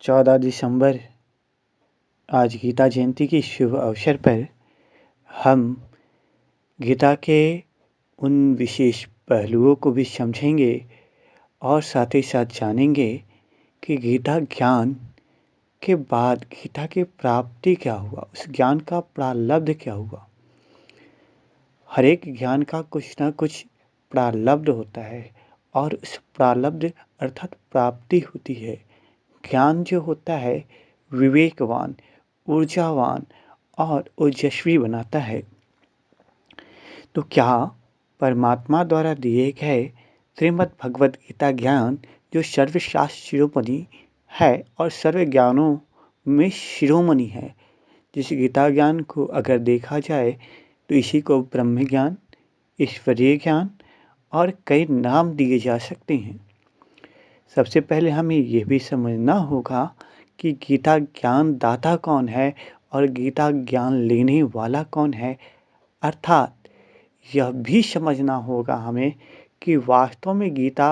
14 दिसंबर आज गीता जयंती के शुभ अवसर पर हम गीता के उन विशेष पहलुओं को भी समझेंगे और साथ ही साथ जानेंगे कि गीता ज्ञान के बाद गीता की प्राप्ति क्या हुआ, उस ज्ञान का प्रारब्ध क्या हुआ। हर एक ज्ञान का कुछ ना कुछ प्रारब्ध होता है और उस प्रारब्ध अर्थात प्राप्ति होती है। ज्ञान जो होता है विवेकवान, ऊर्जावान और ओजस्वी बनाता है। तो क्या परमात्मा द्वारा दिए गए श्रीमद् भगवद गीता ज्ञान जो सर्वशास्त्र शिरोमणि है और सर्व ज्ञानों में शिरोमणि है, जिस गीता ज्ञान को अगर देखा जाए तो इसी को ब्रह्म ज्ञान, ईश्वरीय ज्ञान और कई नाम दिए जा सकते हैं। सबसे पहले हमें यह भी समझना होगा कि गीता ज्ञान दाता कौन है और गीता ज्ञान लेने वाला कौन है। अर्थात यह भी समझना होगा हमें कि वास्तव में गीता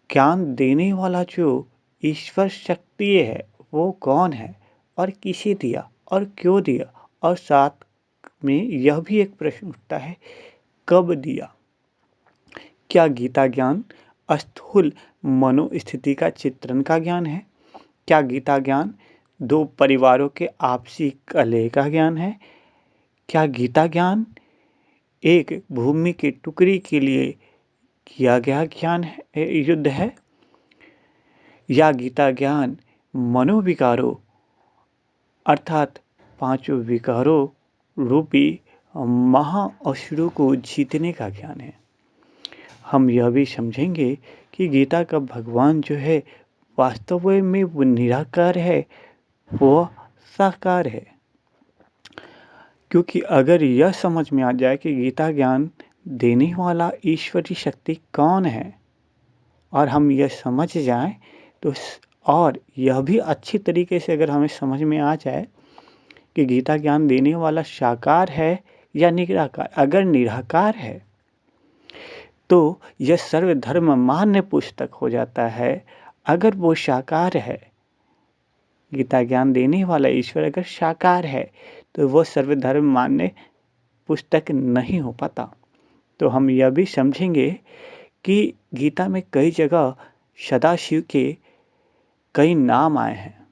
ज्ञान देने वाला जो ईश्वर शक्ति है वो कौन है और किसे दिया और क्यों दिया, और साथ में यह भी एक प्रश्न उठता है कब दिया। क्या गीता ज्ञान स्थूल मनोस्थिति का चित्रण का ज्ञान है? क्या गीता ज्ञान दो परिवारों के आपसी कलह का ज्ञान है? क्या गीता ज्ञान एक भूमि की टुकड़ी के लिए किया गया ज्ञान है, युद्ध है? या गीता ज्ञान मनोविकारों अर्थात पांचों विकारों रूपी महाअसुरों को जीतने का ज्ञान है? हम यह भी समझेंगे कि गीता का भगवान जो है वास्तव में वो निराकार है, वो साकार है। क्योंकि अगर यह समझ में आ जाए कि गीता ज्ञान देने वाला ईश्वरी शक्ति कौन है और हम यह समझ जाएं तो और यह भी अच्छी तरीके से अगर हमें समझ में आ जाए कि गीता ज्ञान देने वाला साकार है या निराकार। अगर निराकार है तो यह सर्वधर्म मान्य पुस्तक हो जाता है। अगर वो साकार है, गीता ज्ञान देने वाला ईश्वर अगर साकार है तो वो सर्वधर्म मान्य पुस्तक नहीं हो पाता। तो हम यह भी समझेंगे कि गीता में कई जगह सदाशिव के कई नाम आए हैं।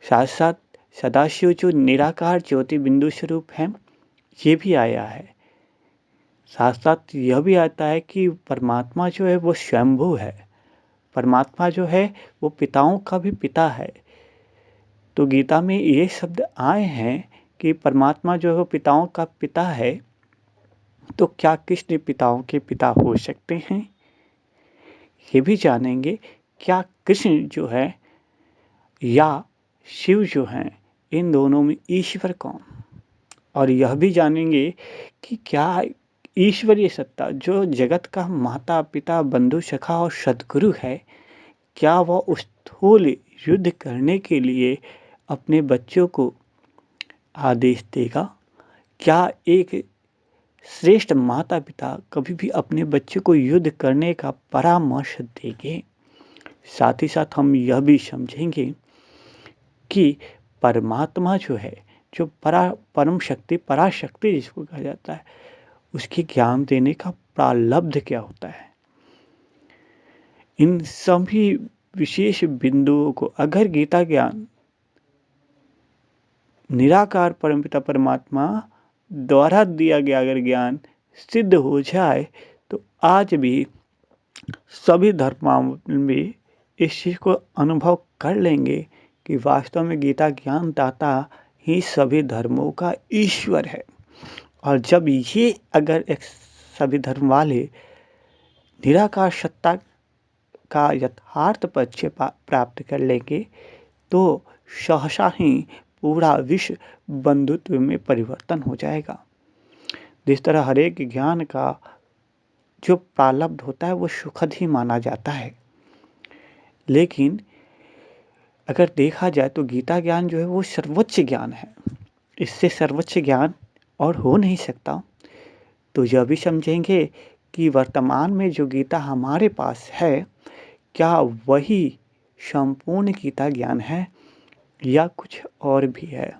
साथ साथ सदाशिव जो निराकार ज्योति बिंदु स्वरूप है ये भी आया है। साथ साथ यह भी आता है कि परमात्मा जो है वो स्वयंभू है। परमात्मा जो है वो पिताओं का भी पिता है। तो गीता में ये शब्द आए हैं कि परमात्मा जो है वो पिताओं का पिता है। तो क्या कृष्ण पिताओं के पिता हो सकते हैं? ये भी जानेंगे। क्या कृष्ण जो है या शिव जो हैं, इन दोनों में ईश्वर कौन? और यह भी जानेंगे कि क्या ईश्वरीय सत्ता जो जगत का माता पिता बंधु सखा और सद्गुरु है, क्या वह स्थूल युद्ध करने के लिए अपने बच्चों को आदेश देगा? क्या एक श्रेष्ठ माता पिता कभी भी अपने बच्चे को युद्ध करने का परामर्श देंगे? साथ ही साथ हम यह भी समझेंगे कि परमात्मा जो है, जो परम शक्ति पराशक्ति जिसको कहा जाता है, उसके ज्ञान देने का प्रारब्ध क्या होता है। इन सभी विशेष बिंदुओं को अगर गीता ज्ञान निराकार परमपिता परमात्मा द्वारा दिया गया अगर ज्ञान सिद्ध हो जाए तो आज भी सभी धर्मावलंबी में इस चीज़ को अनुभव कर लेंगे कि वास्तव में गीता ज्ञान दाता ही सभी धर्मों का ईश्वर है। और जब ये अगर एक सभी धर्म वाले निराकार सत्ता का यथार्थ परिचय प्राप्त कर लेंगे तो सहसा ही पूरा विश्व बंधुत्व में परिवर्तन हो जाएगा। जिस तरह हर एक ज्ञान का जो प्रारब्ध होता है वो सुखद ही माना जाता है, लेकिन अगर देखा जाए तो गीता ज्ञान जो है वो सर्वोच्च ज्ञान है। इससे सर्वोच्च ज्ञान और हो नहीं सकता। तो यह भी समझेंगे कि वर्तमान में जो गीता हमारे पास है, क्या वही संपूर्ण गीता ज्ञान है या कुछ और भी है?